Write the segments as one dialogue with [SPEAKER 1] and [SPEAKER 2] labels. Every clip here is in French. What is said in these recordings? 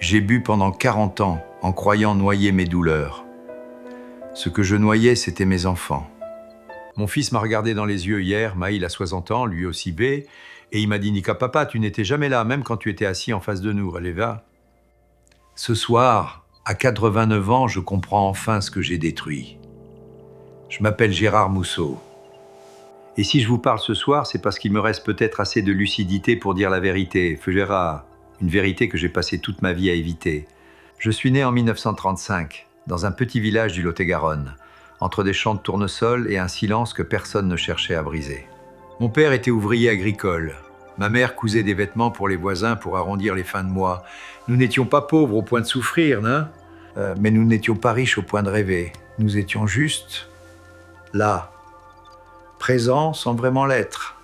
[SPEAKER 1] J'ai bu pendant 40 ans en croyant noyer mes douleurs. Ce que je noyais, c'était mes enfants. Mon fils m'a regardé dans les yeux hier, Maïl a 60 ans, lui aussi B, et il m'a dit « Nika, papa, tu n'étais jamais là, même quand tu étais assis en face de nous, allez va ». Ce soir, à 89 ans, je comprends enfin ce que j'ai détruit. Je m'appelle Gérard Mousseau. Et si je vous parle ce soir, c'est parce qu'il me reste peut-être assez de lucidité pour dire la vérité. Feu Gérard, une vérité que j'ai passé toute ma vie à éviter. Je suis né en 1935, dans un petit village du Lot-et-Garonne, entre des champs de tournesol et un silence que personne ne cherchait à briser. Mon père était ouvrier agricole. Ma mère cousait des vêtements pour les voisins pour arrondir les fins de mois. Nous n'étions pas pauvres au point de souffrir, non ? Mais nous n'étions pas riches au point de rêver. Nous étions juste là, présents sans vraiment l'être.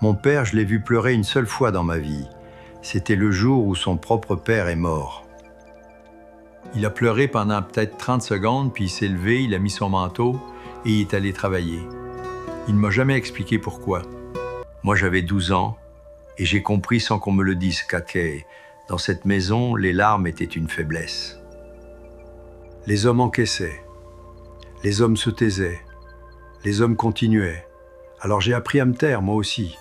[SPEAKER 1] Mon père, je l'ai vu pleurer une seule fois dans ma vie. C'était le jour où son propre père est mort. Il a pleuré pendant peut-être 30 secondes, puis il s'est levé, il a mis son manteau et il est allé travailler. Il ne m'a jamais expliqué pourquoi. Moi, j'avais 12 ans et j'ai compris sans qu'on me le dise qu'à dans cette maison, les larmes étaient une faiblesse. Les hommes encaissaient. Les hommes se taisaient. Les hommes continuaient. Alors j'ai appris à me taire, moi aussi.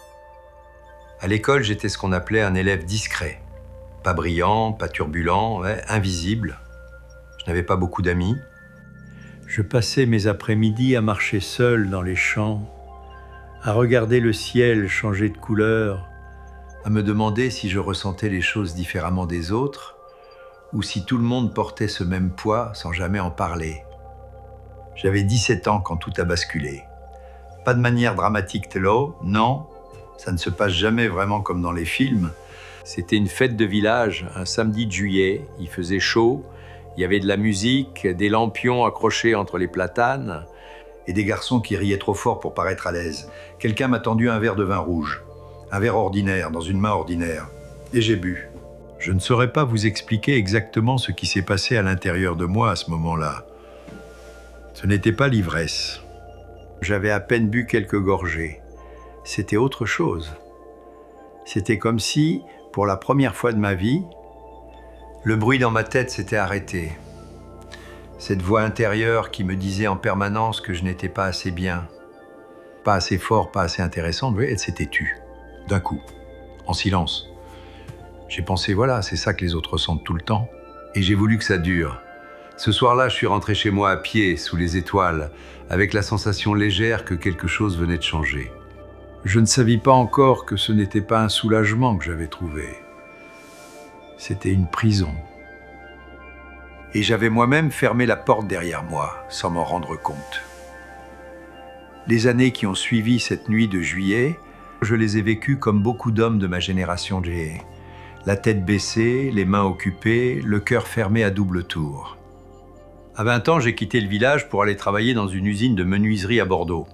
[SPEAKER 1] À l'école, j'étais ce qu'on appelait un élève discret. Pas brillant, pas turbulent, invisible. Je n'avais pas beaucoup d'amis. Je passais mes après-midi à marcher seul dans les champs, à regarder le ciel changer de couleur, à me demander si je ressentais les choses différemment des autres ou si tout le monde portait ce même poids sans jamais en parler. J'avais 17 ans quand tout a basculé. Pas de manière dramatique, Tello, non. Ça ne se passe jamais vraiment comme dans les films. C'était une fête de village, un samedi de juillet. Il faisait chaud, il y avait de la musique, des lampions accrochés entre les platanes et des garçons qui riaient trop fort pour paraître à l'aise. Quelqu'un m'a tendu un verre de vin rouge, un verre ordinaire, dans une main ordinaire. Et j'ai bu. Je ne saurais pas vous expliquer exactement ce qui s'est passé à l'intérieur de moi à ce moment-là. Ce n'était pas l'ivresse. J'avais à peine bu quelques gorgées. C'était autre chose. C'était comme si, pour la première fois de ma vie, le bruit dans ma tête s'était arrêté. Cette voix intérieure qui me disait en permanence que je n'étais pas assez bien, pas assez fort, pas assez intéressant, elle s'était tue, d'un coup, en silence. J'ai pensé, voilà, c'est ça que les autres ressentent tout le temps. Et j'ai voulu que ça dure. Ce soir-là, je suis rentré chez moi à pied, sous les étoiles, avec la sensation légère que quelque chose venait de changer. Je ne savais pas encore que ce n'était pas un soulagement que j'avais trouvé. C'était une prison. Et j'avais moi-même fermé la porte derrière moi, sans m'en rendre compte. Les années qui ont suivi cette nuit de juillet, je les ai vécues comme beaucoup d'hommes de ma génération. La tête baissée, les mains occupées, le cœur fermé à double tour. À 20 ans, j'ai quitté le village pour aller travailler dans une usine de menuiserie à Bordeaux.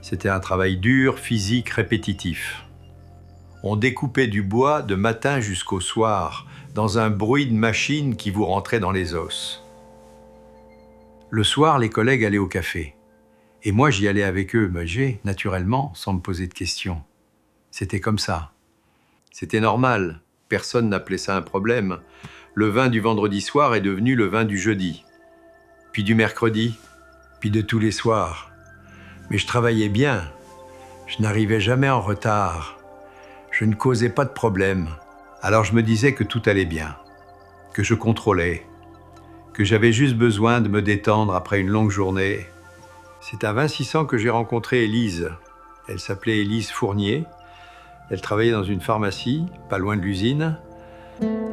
[SPEAKER 1] C'était un travail dur, physique, répétitif. On découpait du bois de matin jusqu'au soir, dans un bruit de machine qui vous rentrait dans les os. Le soir, les collègues allaient au café. Et moi, j'y allais avec eux, naturellement, sans me poser de questions. C'était comme ça. C'était normal. Personne n'appelait ça un problème. Le vin du vendredi soir est devenu le vin du jeudi. Puis du mercredi, puis de tous les soirs. Mais je travaillais bien. Je n'arrivais jamais en retard. Je ne causais pas de problème. Alors je me disais que tout allait bien, que je contrôlais, que j'avais juste besoin de me détendre après une longue journée. C'est à 26 ans que j'ai rencontré Élise. Elle s'appelait Élise Fournier. Elle travaillait dans une pharmacie, pas loin de l'usine.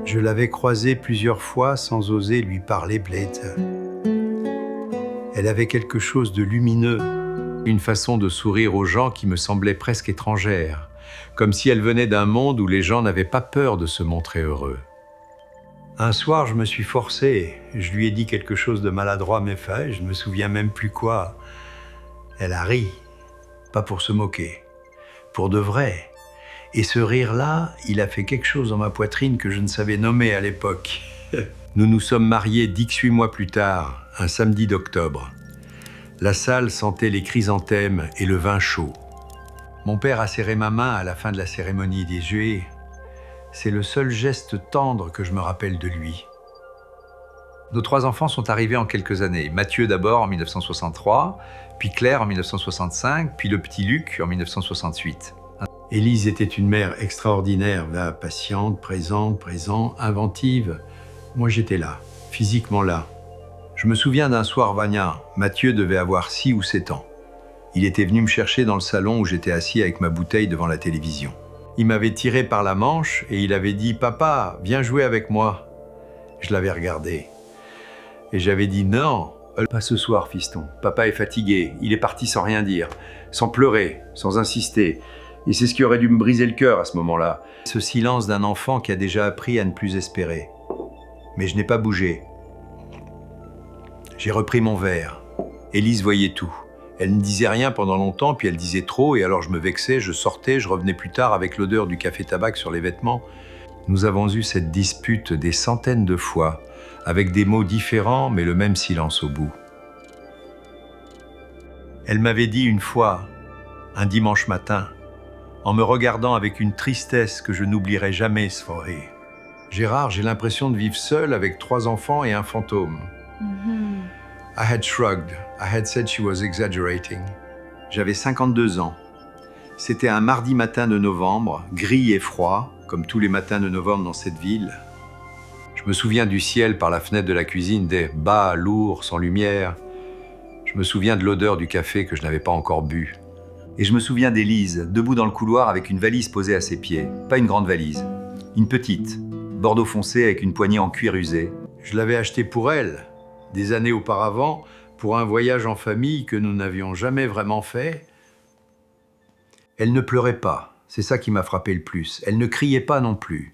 [SPEAKER 1] Je l'avais croisée plusieurs fois sans oser lui parler bled. Elle avait quelque chose de lumineux, une façon de sourire aux gens qui me semblait presque étrangère, comme si elle venait d'un monde où les gens n'avaient pas peur de se montrer heureux. Un soir, je me suis forcé, je lui ai dit quelque chose de maladroit mais fait, je ne me souviens même plus quoi. Elle a ri, pas pour se moquer, pour de vrai. Et ce rire-là, il a fait quelque chose dans ma poitrine que je ne savais nommer à l'époque. Nous nous sommes mariés 18 mois plus tard, un samedi d'octobre. La salle sentait les chrysanthèmes et le vin chaud. Mon père a serré ma main à la fin de la cérémonie des juillet. C'est le seul geste tendre que je me rappelle de lui. Nos 3 enfants sont arrivés en quelques années. Mathieu d'abord en 1963, puis Claire en 1965, puis le petit Luc en 1968. Élise était une mère extraordinaire, patiente, présente, inventive. Moi j'étais là, physiquement là. Je me souviens d'un soir vagnant, Mathieu devait avoir 6 ou 7 ans. Il était venu me chercher dans le salon où j'étais assis avec ma bouteille devant la télévision. Il m'avait tiré par la manche et il avait dit « Papa, viens jouer avec moi ». Je l'avais regardé. Et j'avais dit « Non, pas ce soir, fiston. Papa est fatigué. Il est parti sans rien dire, sans pleurer, sans insister. Et c'est ce qui aurait dû me briser le cœur à ce moment-là. » Ce silence d'un enfant qui a déjà appris à ne plus espérer. Mais je n'ai pas bougé. J'ai repris mon verre. Élise voyait tout. Elle ne disait rien pendant longtemps, puis elle disait trop, et alors je me vexais, je sortais, je revenais plus tard avec l'odeur du café-tabac sur les vêtements. Nous avons eu cette dispute des centaines de fois, avec des mots différents, mais le même silence au bout. Elle m'avait dit une fois, un dimanche matin, en me regardant avec une tristesse que je n'oublierai jamais, Sforé. « Gérard, j'ai l'impression de vivre seul avec 3 enfants et un fantôme. » I had shrugged. I had said she was exaggerating. J'avais 52 ans. C'était un mardi matin de novembre, gris et froid, comme tous les matins de novembre dans cette ville. Je me souviens du ciel par la fenêtre de la cuisine, des bas, lourds, sans lumière. Je me souviens de l'odeur du café que je n'avais pas encore bu. Et je me souviens d'Élise, debout dans le couloir avec une valise posée à ses pieds. Pas une grande valise, une petite, bordeaux foncé avec une poignée en cuir usé. Je l'avais achetée pour elle, des années auparavant, pour un voyage en famille que nous n'avions jamais vraiment fait. Elle ne pleurait pas, c'est ça qui m'a frappé le plus. Elle ne criait pas non plus.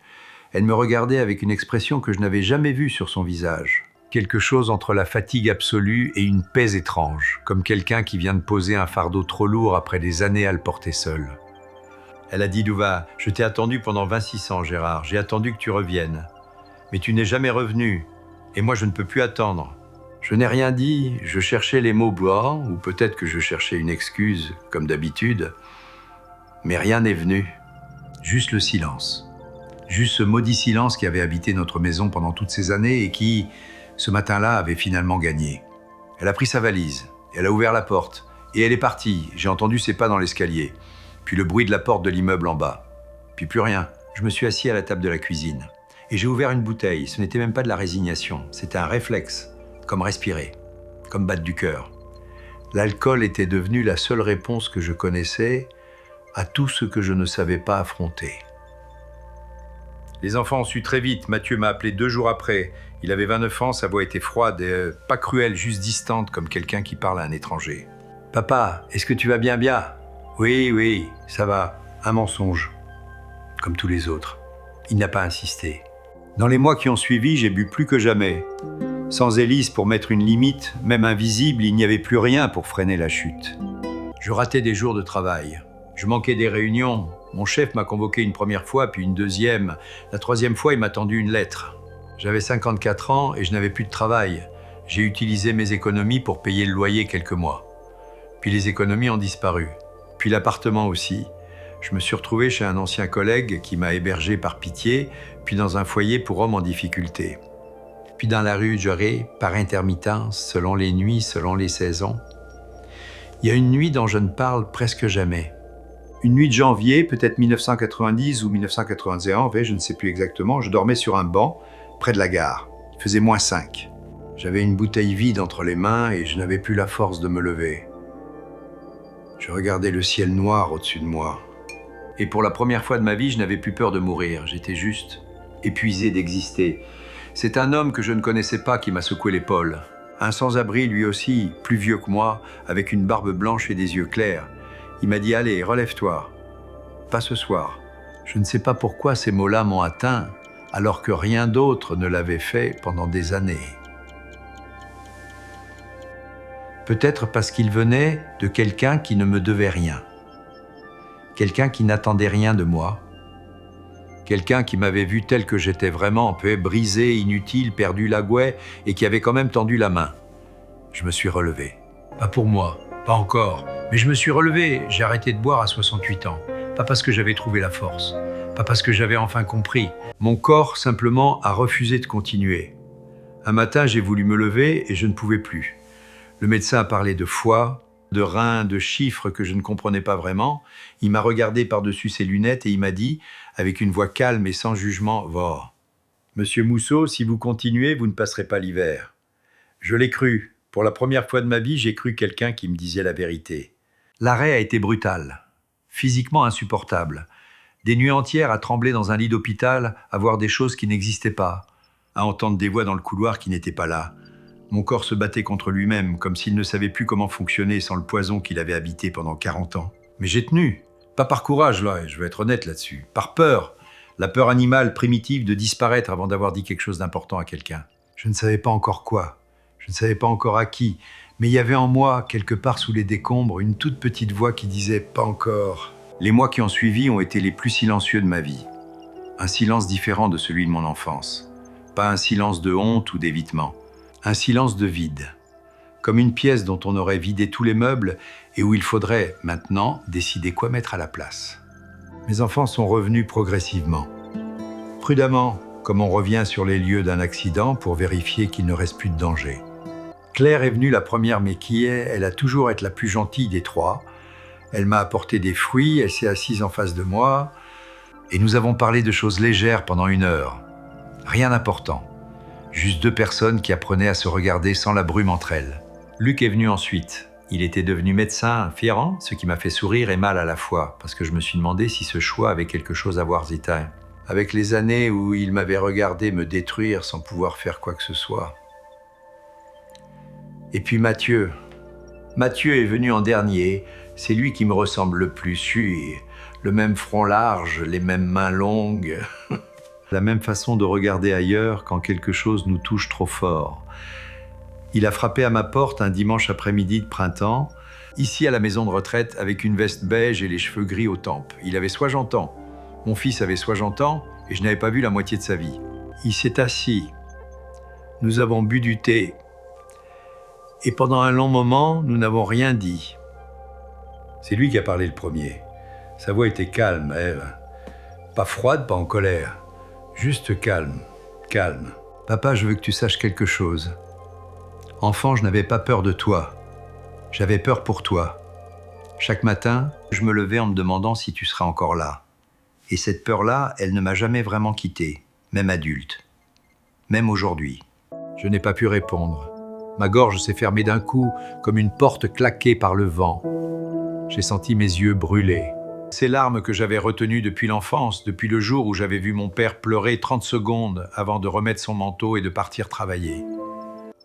[SPEAKER 1] Elle me regardait avec une expression que je n'avais jamais vue sur son visage. Quelque chose entre la fatigue absolue et une paix étrange, comme quelqu'un qui vient de poser un fardeau trop lourd après des années à le porter seul. Elle a dit Louva, je t'ai attendu pendant 26 ans, Gérard, j'ai attendu que tu reviennes. Mais tu n'es jamais revenu, et moi je ne peux plus attendre. Je n'ai rien dit, je cherchais les mots blancs, ou peut-être que je cherchais une excuse, comme d'habitude. Mais rien n'est venu, juste le silence. Juste ce maudit silence qui avait habité notre maison pendant toutes ces années et qui, ce matin-là, avait finalement gagné. Elle a pris sa valise, elle a ouvert la porte, et elle est partie. J'ai entendu ses pas dans l'escalier, puis le bruit de la porte de l'immeuble en bas. Puis plus rien. Je me suis assis à la table de la cuisine. Et j'ai ouvert une bouteille. Ce n'était même pas de la résignation, c'était un réflexe. Comme respirer, comme battre du cœur. L'alcool était devenu la seule réponse que je connaissais à tout ce que je ne savais pas affronter. Les enfants ont su très vite. Mathieu m'a appelé 2 jours après. Il avait 29 ans, sa voix était froide et pas cruelle, juste distante, comme quelqu'un qui parle à un étranger. « Papa, est-ce que tu vas bien ? » ?»« Oui, ça va. » Un mensonge, comme tous les autres. Il n'a pas insisté. Dans les mois qui ont suivi, j'ai bu plus que jamais. Sans Élise pour mettre une limite, même invisible, il n'y avait plus rien pour freiner la chute. Je ratais des jours de travail. Je manquais des réunions. Mon chef m'a convoqué une première fois, puis une deuxième. La 3e fois, il m'a tendu une lettre. J'avais 54 ans et je n'avais plus de travail. J'ai utilisé mes économies pour payer le loyer quelques mois. Puis les économies ont disparu. Puis l'appartement aussi. Je me suis retrouvé chez un ancien collègue qui m'a hébergé par pitié, puis dans un foyer pour hommes en difficulté. Puis dans la rue Joré, par intermittence, selon les nuits, selon les saisons. Il y a une nuit dont je ne parle presque jamais. Une nuit de janvier, peut-être 1990 ou 1991, je ne sais plus exactement, je dormais sur un banc, près de la gare. Il faisait -5. J'avais une bouteille vide entre les mains et je n'avais plus la force de me lever. Je regardais le ciel noir au-dessus de moi. Et pour la première fois de ma vie, je n'avais plus peur de mourir. J'étais juste épuisé d'exister. C'est un homme que je ne connaissais pas qui m'a secoué l'épaule. Un sans-abri, lui aussi, plus vieux que moi, avec une barbe blanche et des yeux clairs. Il m'a dit « Allez, relève-toi. » Pas ce soir. Je ne sais pas pourquoi ces mots-là m'ont atteint, alors que rien d'autre ne l'avait fait pendant des années. Peut-être parce qu'il venait de quelqu'un qui ne me devait rien. Quelqu'un qui n'attendait rien de moi. Quelqu'un qui m'avait vu tel que j'étais vraiment, peu brisé, inutile, perdu la gouaie, et qui avait quand même tendu la main. Je me suis relevé. Pas pour moi, pas encore, mais je me suis relevé. J'ai arrêté de boire à 68 ans. Pas parce que j'avais trouvé la force, Pas parce que j'avais enfin compris. Mon corps, simplement, a refusé de continuer. Un matin, j'ai voulu me lever et je ne pouvais plus. Le médecin a parlé de foie, de reins, de chiffres que je ne comprenais pas vraiment. Il m'a regardé par-dessus ses lunettes et il m'a dit, avec une voix calme et sans jugement, « Va. Monsieur Mousseau, si vous continuez, vous ne passerez pas l'hiver. » Je l'ai cru. Pour la première fois de ma vie, j'ai cru quelqu'un qui me disait la vérité. L'arrêt a été brutal, physiquement insupportable. Des nuits entières à trembler dans un lit d'hôpital, à voir des choses qui n'existaient pas, à entendre des voix dans le couloir qui n'étaient pas là. Mon corps se battait contre lui-même, comme s'il ne savait plus comment fonctionner sans le poison qu'il avait habité pendant 40 ans. Mais j'ai tenu. Pas par courage, là, et je vais être honnête là-dessus. Par peur. La peur animale primitive de disparaître avant d'avoir dit quelque chose d'important à quelqu'un. Je ne savais pas encore quoi. Je ne savais pas encore à qui. Mais il y avait en moi, quelque part sous les décombres, une toute petite voix qui disait « pas encore ». Les mois qui ont suivi ont été les plus silencieux de ma vie. Un silence différent de celui de mon enfance. Pas un silence de honte ou d'évitement. Un silence de vide. Comme une pièce dont on aurait vidé tous les meubles et où il faudrait, maintenant, décider quoi mettre à la place. Mes enfants sont revenus progressivement. Prudemment, comme on revient sur les lieux d'un accident pour vérifier qu'il ne reste plus de danger. Claire est venue la première, mais qui est, elle a toujours été la plus gentille des trois. Elle m'a apporté des fruits, elle s'est assise en face de moi, et nous avons parlé de choses légères pendant 1 heure. Rien d'important. Juste 2 personnes qui apprenaient à se regarder sans la brume entre elles. Luc est venu ensuite. Il était devenu médecin Ferrand, ce qui m'a fait sourire et mal à la fois, parce que je me suis demandé si ce choix avait quelque chose à voir Zita. Avec les années où il m'avait regardé me détruire sans pouvoir faire quoi que ce soit. Et puis Mathieu. Mathieu est venu en dernier. C'est lui qui me ressemble le plus. Le même front large, les mêmes mains longues. La même façon de regarder ailleurs quand quelque chose nous touche trop fort. Il a frappé à ma porte un dimanche après-midi de printemps, ici à la maison de retraite, avec une veste beige et les cheveux gris aux tempes. Il avait 60 ans. Mon fils avait 60 ans et je n'avais pas vu la moitié de sa vie. Il s'est assis. Nous avons bu du thé. Et pendant un long moment, nous n'avons rien dit. C'est lui qui a parlé le premier. Sa voix était calme, pas froide, pas en colère. Juste calme, calme. Papa, je veux que tu saches quelque chose. Enfant, je n'avais pas peur de toi. J'avais peur pour toi. Chaque matin, je me levais en me demandant si tu serais encore là. Et cette peur-là, elle ne m'a jamais vraiment quitté, même adulte. Même aujourd'hui. Je n'ai pas pu répondre. Ma gorge s'est fermée d'un coup, comme une porte claquée par le vent. J'ai senti mes yeux brûler. Ces larmes que j'avais retenues depuis l'enfance, depuis le jour où j'avais vu mon père pleurer 30 secondes avant de remettre son manteau et de partir travailler.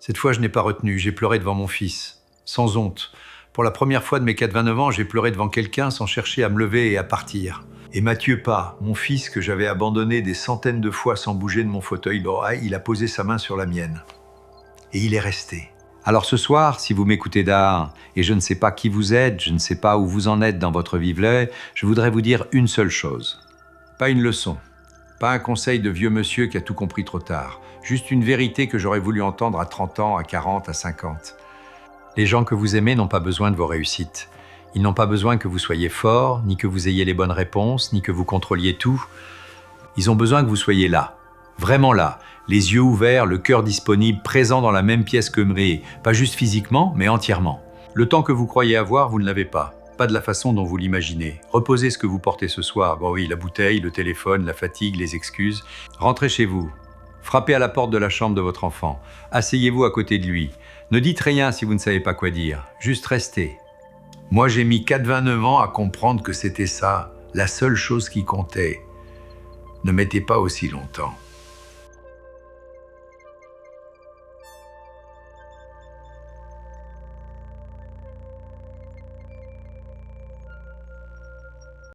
[SPEAKER 1] Cette fois, je n'ai pas retenu, j'ai pleuré devant mon fils, sans honte. Pour la première fois de mes 89 ans, j'ai pleuré devant quelqu'un sans chercher à me lever et à partir. Et Mathieu pas, mon fils que j'avais abandonné des centaines de fois sans bouger de mon fauteuil d'oreille, il a posé sa main sur la mienne. Et il est resté. Alors ce soir, si vous m'écoutez d'art, et je ne sais pas qui vous êtes, je ne sais pas où vous en êtes dans votre vivlet, je voudrais vous dire une seule chose. Pas une leçon, pas un conseil de vieux monsieur qui a tout compris trop tard, juste une vérité que j'aurais voulu entendre à 30 ans, à 40, à 50. Les gens que vous aimez n'ont pas besoin de vos réussites. Ils n'ont pas besoin que vous soyez fort, ni que vous ayez les bonnes réponses, ni que vous contrôliez tout. Ils ont besoin que vous soyez là, vraiment là, les yeux ouverts, le cœur disponible, présent dans la même pièce que Mré, pas juste physiquement, mais entièrement. Le temps que vous croyez avoir, vous ne l'avez pas. Pas de la façon dont vous l'imaginez. Reposez ce que vous portez ce soir. Bon oui, la bouteille, le téléphone, la fatigue, les excuses. Rentrez chez vous. Frappez à la porte de la chambre de votre enfant. Asseyez-vous à côté de lui. Ne dites rien si vous ne savez pas quoi dire. Juste restez. Moi, j'ai mis 89 ans à comprendre que c'était ça, la seule chose qui comptait. Ne mettez pas aussi longtemps.